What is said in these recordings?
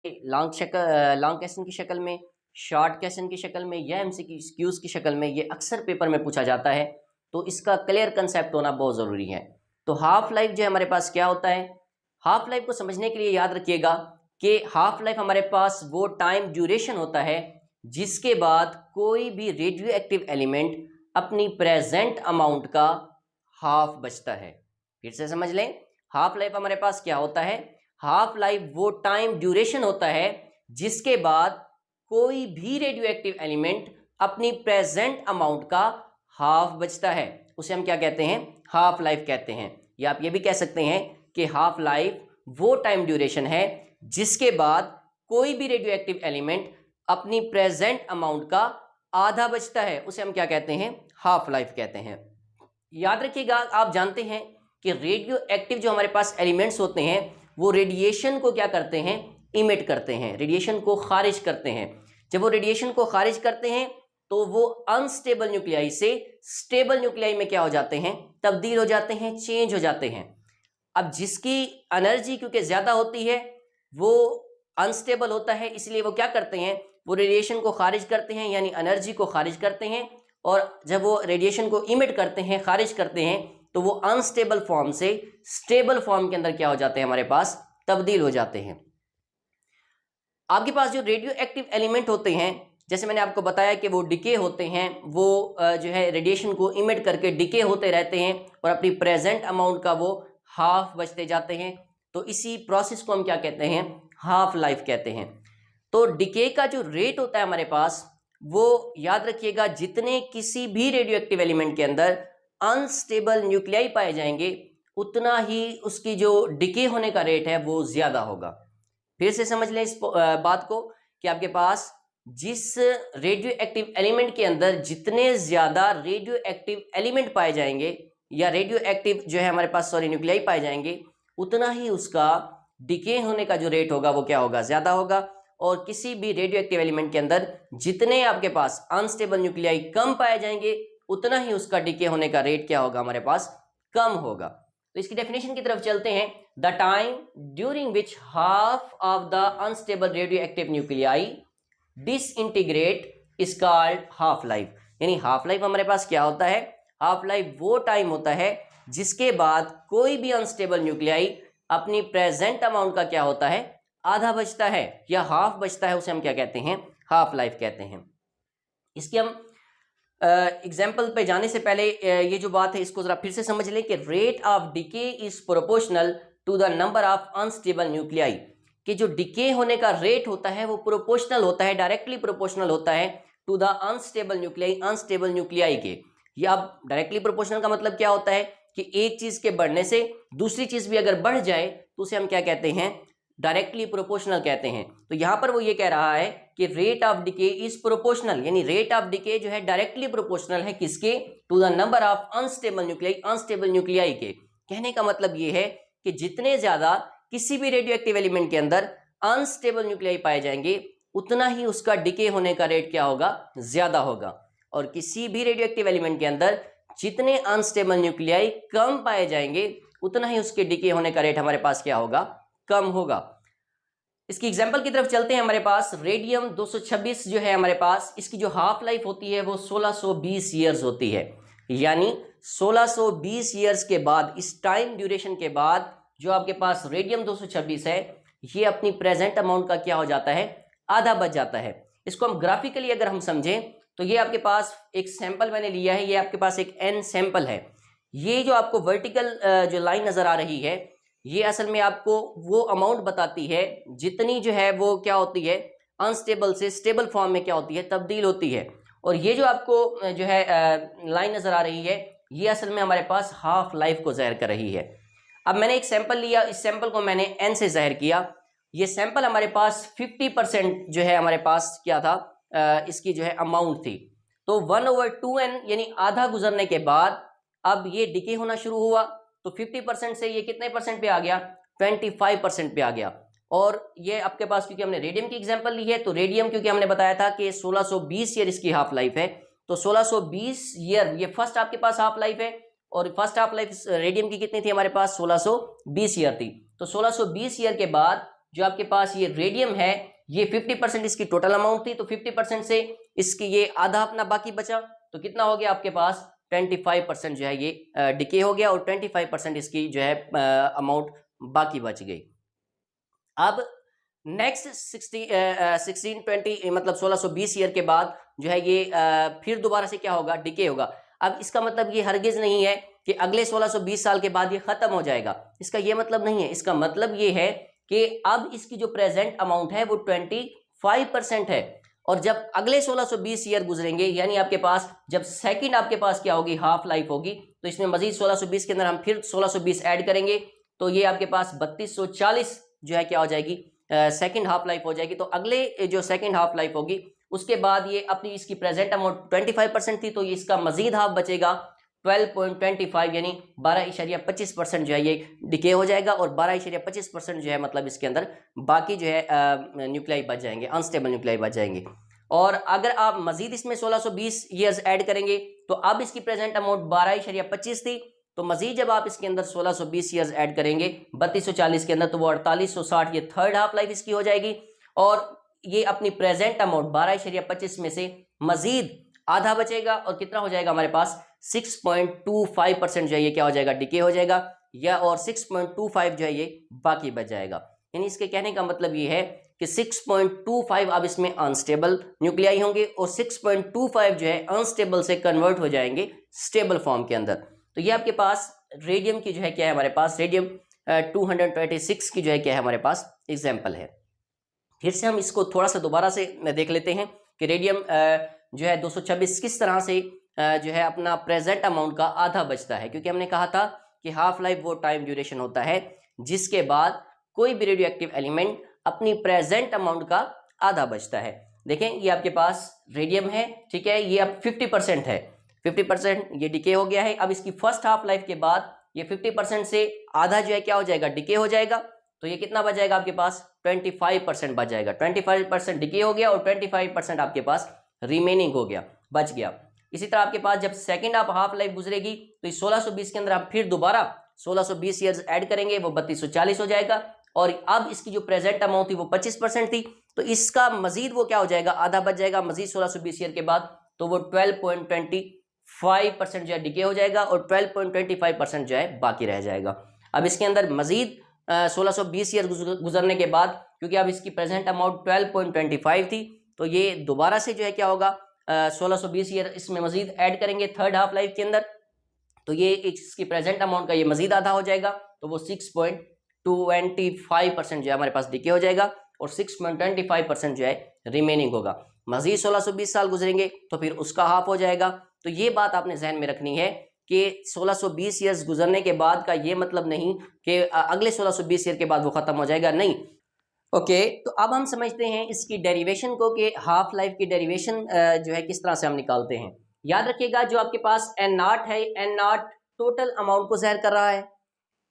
Long question की शक्ल में, शॉर्ट क्वेश्चन की शक्ल में या एमसीक्यूज की शक्ल में, ये अक्सर पेपर में पूछा जाता है, तो इसका क्लियर कंसेप्ट होना बहुत ज़रूरी है। तो हाफ लाइफ जो है हमारे पास क्या होता है, हाफ लाइफ को समझने के लिए याद रखिएगा कि हाफ लाइफ हमारे पास वो टाइम ड्यूरेशन होता है जिसके बाद कोई भी रेडियो एक्टिव एलिमेंट अपनी प्रेजेंट अमाउंट का हाफ बचता है। फिर से समझ लें, हाफ लाइफ हमारे पास क्या होता है, हाफ लाइफ वो टाइम ड्यूरेशन होता है जिसके बाद कोई भी रेडियो एक्टिव एलिमेंट अपनी प्रेजेंट अमाउंट का हाफ बचता है, उसे हम क्या कहते हैं, हाफ लाइफ कहते हैं। या आप ये भी कह सकते हैं कि हाफ लाइफ वो टाइम ड्यूरेशन है जिसके बाद कोई भी रेडियो एक्टिव एलिमेंट अपनी प्रेजेंट अमाउंट का आधा बचता है, उसे हम क्या कहते हैं, हाफ लाइफ कहते हैं। याद रखिएगा, आप जानते हैं कि रेडियो एक्टिव जो हमारे पास एलिमेंट्स होते हैं वो रेडिएशन को क्या करते हैं, इमिट करते हैं, रेडिएशन को खारिज करते हैं। जब वो रेडिएशन को खारिज करते हैं तो वो अनस्टेबल न्यूक्लियाई से स्टेबल न्यूक्लियाई में क्या हो जाते हैं, तब्दील हो जाते हैं, चेंज हो जाते हैं। अब जिसकी एनर्जी क्योंकि ज़्यादा होती है वो अनस्टेबल होता है, इसलिए वो क्या करते हैं, वो रेडिएशन को खारिज करते हैं, यानी एनर्जी को खारिज करते हैं। और जब वो रेडिएशन को इमिट करते हैं, खारिज करते हैं, तो वो अनस्टेबल फॉर्म से स्टेबल फॉर्म के अंदर क्या हो जाते हैं, हमारे पास तब्दील हो जाते हैं। आपके पास जो रेडियो एक्टिव एलिमेंट होते हैं, जैसे मैंने आपको बताया कि वो डिके होते हैं, वो जो है रेडिएशन को इमिट करके डिके होते रहते हैं और अपनी प्रेजेंट अमाउंट का वो हाफ बचते जाते हैं। तो इसी प्रोसेस को हम क्या कहते हैं, हाफ लाइफ कहते हैं। तो डिके का जो रेट होता है हमारे पास, वो याद रखिएगा, जितने किसी भी रेडियो एक्टिव एलिमेंट के अंदर अनस्टेबल न्यूक्लियाई पाए जाएंगे उतना ही उसकी जो डिके होने का रेट है वो ज़्यादा होगा। फिर से समझ लें इस बात को कि आपके पास जिस रेडियो एक्टिव एलिमेंट के अंदर जितने ज़्यादा रेडियो एक्टिव एलिमेंट पाए जाएंगे या रेडियो एक्टिव जो है हमारे पास न्यूक्लियाई पाए जाएंगे, उतना ही उसका डिके होने का जो रेट होगा वो क्या होगा, ज़्यादा होगा। और किसी भी रेडियो एक्टिव एलिमेंट के अंदर जितने आपके पास अनस्टेबल न्यूक्लियाई कम पाए जाएंगे उतना ही उसका डिके होने का रेट क्या होगा, हमारे पास कम होगा। तो इसकी डेफिनेशन की तरफ चलते हैं। The time during which half of the unstable radio active nuclei disintegrate is called half life. यानी हाफ लाइफ हमारे पास क्या होता है, हाफ लाइफ वो टाइम होता है जिसके बाद कोई भी अनस्टेबल न्यूक्लियाई अपनी प्रेजेंट अमाउंट का क्या होता है, आधा बचता है या हाफ बचता है, उसे हम क्या कहते हैं, हाफ लाइफ कहते हैं। इसकी हम एग्जाम्पल पे जाने से पहले ये जो बात है इसको जरा फिर से समझ लें कि rate of decay is proportional to the number of unstable nuclei. कि जो डिके होने का रेट होता है वो प्रोपोर्शनल होता है, डायरेक्टली प्रोपोर्शनल होता है to the unstable nuclei, unstable nuclei के। ये अब डायरेक्टली प्रोपोर्शनल का मतलब क्या होता है कि एक चीज के बढ़ने से दूसरी चीज भी अगर बढ़ जाए तो उसे हम क्या कहते हैं, डायरेक्टली प्रोपोर्शनल कहते हैं। तो यहां पर वो ये कह रहा है कि rate of decay is proportional, यानी रेट ऑफ डिके जो है डायरेक्टली प्रोपोर्शनल है किसके, to the number of unstable nuclei, unstable nuclei के। कहने का मतलब ये है कि जितने ज्यादा किसी भी रेडियो एक्टिव एलिमेंट के अंदर अनस्टेबल न्यूक्लियाई पाए जाएंगे उतना ही उसका डिके होने का रेट क्या होगा, ज्यादा होगा। और किसी भी रेडियो एक्टिव एलिमेंट के अंदर जितने अनस्टेबल न्यूक्लियाई कम पाए जाएंगे उतना ही उसके डिके होने का रेट हमारे पास क्या होगा, कम होगा। इसकी एग्जांपल की तरफ चलते हैं। हमारे पास रेडियम 226 जो है हमारे पास, इसकी जो हाफ लाइफ होती है वो 1620 ईयर्स होती है। यानी 1620 ईयर्स के बाद, इस टाइम ड्यूरेशन के बाद, जो आपके पास रेडियम 226 है ये अपनी प्रेजेंट अमाउंट का क्या हो जाता है, आधा बच जाता है। इसको हम ग्राफिकली अगर हम समझें तो ये आपके पास एक सैंपल मैंने लिया है, ये आपके पास एक एन सैंपल है। ये जो आपको वर्टिकल जो लाइन नजर आ रही है ये असल में आपको वो अमाउंट बताती है जितनी जो है वो क्या होती है, अनस्टेबल से स्टेबल फॉर्म में क्या होती है, तब्दील होती है। और ये जो आपको जो है लाइन नजर आ रही है ये असल में हमारे पास हाफ लाइफ को ज़ाहिर कर रही है। अब मैंने एक सैंपल लिया, इस सैंपल को मैंने एन से ज़ाहिर किया। ये सैंपल हमारे पास 50% जो है हमारे पास क्या था, इसकी जो है अमाउंट थी। तो 1/2n यानी आधा गुजरने के बाद अब ये डिके होना शुरू हुआ। तो 50% से ये कितने परसेंट पे आ गया, 25% पे आ गया। और ये आपके पास, क्योंकि हमने रेडियम की एग्जांपल ली है, तो रेडियम क्योंकि हमने बताया था कि 1620 ईयर इसकी हाफ लाइफ है, तो 1620 ईयर ये फर्स्ट आपके पास हाफ लाइफ है। और फर्स्ट हाफ लाइफ रेडियम की कितनी थी हमारे पास, 1620 ईयर थी। तो 1620 ईयर के बाद जो आपके पास ये रेडियम है ये 50% इसकी टोटल अमाउंट थी, तो 50% से इसकी ये आधा अपना बाकी बचा, तो कितना हो गया आपके पास 25% जो है ये डिके हो गया और 25% इसकी जो है अमाउंट बाकी बच गई। अब नेक्स्ट 1620 मतलब 1620 ईयर के बाद जो है ये फिर दोबारा से क्या होगा, डिके होगा। अब इसका मतलब ये हरगिज नहीं है कि अगले 1620 साल के बाद ये खत्म हो जाएगा, इसका ये मतलब नहीं है। इसका मतलब ये है कि अब इसकी जो प्रेजेंट अमाउंट है वो 25% है, और जब अगले 1620 ईयर गुजरेंगे यानी आपके पास जब सेकंड आपके पास क्या होगी, हाफ लाइफ होगी, तो इसमें मजीद 1620 के अंदर हम फिर 1620 ऐड करेंगे, तो ये आपके पास 3240 जो है क्या हो जाएगी, सेकंड हाफ लाइफ हो जाएगी। तो अगले जो सेकंड हाफ लाइफ होगी उसके बाद ये अपनी इसकी प्रेजेंट अमाउंट 25% थी, तो ये इसका मजीद हाफ बचेगा 12.25 यानी 12.25% जो है ये डिके हो जाएगा, और 12.25% जो है मतलब इसके अंदर बाकी जो है न्यूक्लियाई बच जाएंगे, अनस्टेबल न्यूक्लियाई बच जाएंगे। और अगर आप मजीद इसमें 1620 ईयर्स ऐड करेंगे तो अब इसकी प्रेजेंट अमाउंट 12.25 थी, तो मजीद जब आप इसके अंदर 1620 ईयर्स ऐड करेंगे 3240 के अंदर, तो वो 4860 ये थर्ड हाफ लाइफ इसकी हो जाएगी, और ये अपनी प्रेजेंट अमाउंट 12.25 में से मजीद आधा बचेगा, और कितना हो जाएगा हमारे पास 6.25% जो है ये क्या हो जाएगा, डिके हो जाएगा, या और 6.25 जो है ये बाकी बच जाएगा। यानी इसके कहने का मतलब ये है कि 6.25 अब इसमें अनस्टेबल न्यूक्लियाई होंगे, और 6.25 जो है अनस्टेबल से कन्वर्ट हो जाएंगे स्टेबल फॉर्म के अंदर। तो ये आपके पास रेडियम की जो है क्या है हमारे पास, रेडियम 226 की जो है क्या है हमारे पास एग्जाम्पल है। फिर से हम इसको थोड़ा सा दोबारा से देख लेते हैं कि रेडियम जो है 226 किस तरह से जो है अपना प्रेजेंट अमाउंट का आधा बचता है, क्योंकि हमने कहा था कि हाफ लाइफ वो टाइम ड्यूरेशन होता है जिसके बाद कोई भी रेडियो एक्टिव एलिमेंट अपनी प्रेजेंट अमाउंट का आधा बचता है। देखें ये आपके पास रेडियम है, ठीक है, ये अब 50% है, 50% ये डिके हो गया है। अब इसकी फर्स्ट हाफ लाइफ के बाद ये 50% से आधा जो है क्या हो जाएगा, डिके हो जाएगा, तो ये कितना बच जाएगा आपके पास 25% बच जाएगा। 25% डिके हो गया और 25% आपके पास रिमेनिंग हो गया, बच गया। इसी तरह आपके पास जब सेकंड हाफ लाइफ गुजरेगी तो इस 1620 के अंदर आप फिर दोबारा 1620 ईयर्स ऐड करेंगे, वो 3240 हो जाएगा, और अब इसकी जो प्रेजेंट अमाउंट थी वो 25% थी, तो इसका मजीद वो क्या हो जाएगा, आधा बच जाएगा मजीद 1620 ईयर के बाद, तो वो 12.25% जो है डिके हो जाएगा, और 12.25% जो है बाकी रह जाएगा। अब इसके अंदर मजीद 1620 ईयर गुजरने के बाद, क्योंकि अब इसकी प्रेजेंट अमाउंट 12.25 थी, तो ये दोबारा से जो है क्या होगा 1620 ईयर इसमें मजीद ऐड करेंगे थर्ड हाफ लाइफ के अंदर, तो ये इसकी प्रेजेंट अमाउंट का ये मजीद आधा हो जाएगा, तो वो 6.25% जो है हमारे पास डिके हो जाएगा, और 6.25% जो है रिमेनिंग होगा। मजीद 1620 साल गुजरेंगे तो फिर उसका हाफ हो जाएगा। तो ये बात आपने जहन में रखनी है कि 1620 ईयर्स गुजरने के बाद का ये मतलब नहीं कि अगले 1620 ईयर के बाद वो खत्म हो जाएगा, नहीं। ओके, तो अब हम समझते हैं इसकी डेरिवेशन को कि हाफ लाइफ की डेरिवेशन जो है किस तरह से हम निकालते हैं। याद रखिएगा जो आपके पास एन नॉट है, एन नॉट टोटल अमाउंट को ज़ाहिर कर रहा है।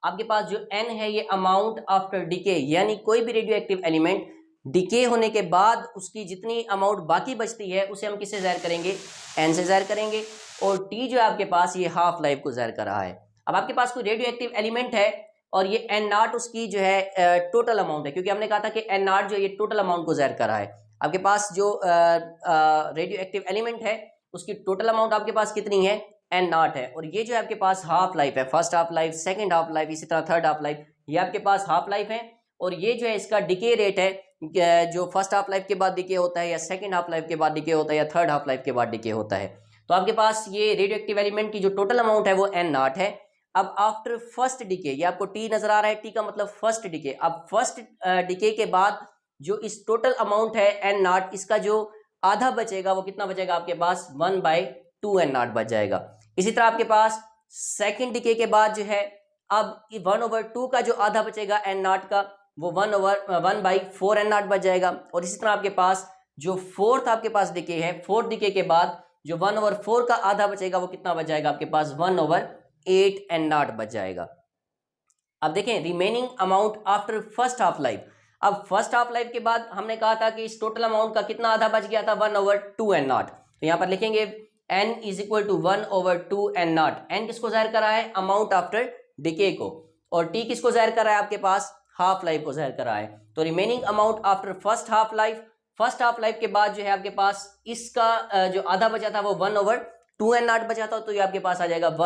आपके पास जो एन है ये अमाउंट आफ्टर डिके, यानी कोई भी रेडियो एक्टिव एलिमेंट डिके होने के बाद उसकी जितनी अमाउंट बाकी बचती है उसे हम किससे ज़ाहिर करेंगे, एन से ज़ाहिर करेंगे। और टी जो है आपके पास ये हाफ लाइफ को ज़ाहिर कर रहा है। अब आपके पास कोई रेडियो एक्टिव एलिमेंट है और ये एन नॉट उसकी जो है टोटल अमाउंट है, क्योंकि हमने कहा था कि एन नॉट जो ये टोटल अमाउंट को ज़ाहिर कर रहा है। आपके पास जो रेडियो एक्टिव एलिमेंट है उसकी टोटल अमाउंट आपके पास कितनी है, एन नॉट है, और ये जो है आपके पास हाफ लाइफ है, first half life, second half life, इसी तरह थर्ड हाफ लाइफ, ये आपके पास हाफ लाइफ है। और ये जो है इसका डिके रेट है, जो फर्स्ट हाफ लाइफ के बाद डिके होता है, या सेकंड हाफ लाइफ के बाद डिके होता है, या थर्ड हाफ लाइफ के बाद डिके होता है। तो आपके पास ये रेडियो एक्टिव एलिमेंट की जो टोटल अमाउंट है वो एन नॉट है। अब आफ्टर फर्स्ट डिके, ये आपको टी नजर आ रहा है, टी का मतलब फर्स्ट डिके। अब फर्स्ट डिके के बाद जो इस टोटल अमाउंट है एन नॉट, इसका जो आधा बचेगा वो कितना बचेगा आपके पास 1/2 एन नॉट बच जाएगा। इसी तरह आपके पास सेकंड डिके के बाद जो है अब 1/2 का जो आधा बचेगा एन नॉट का वो 1/4 एन नॉट बच जाएगा। और इसी तरह आपके पास जो फोर्थ आपके पास डिके है, फोर्थ डिके के बाद जो 1/4 का आधा बचेगा वो कितना बच जाएगा आपके पास 1/8 एन नॉट बच जाएगा। अब देखें remaining amount after first half life. अब फर्स्ट हाफ लाइफ के बाद हमने कहा था कि इस टोटल अमाउंट का कितना आधा बच गया था 1/2 एन नॉट। तो यहाँ पर लिखेंगे n is equal to 1/2 n naught. N किसको जाहिर कर रहा है, अमाउंट आफ्टर डिके को, और टी किसको जाहिर कर रहा है आपके पास, हाफ लाइफ को ज़ाहिर करा है। तो remaining amount after first half life के बाद जो है आपके पास इसका जो आधा बचा था वो 1/2 n0 बचा था, तो ये आपके पास आ जाएगा 1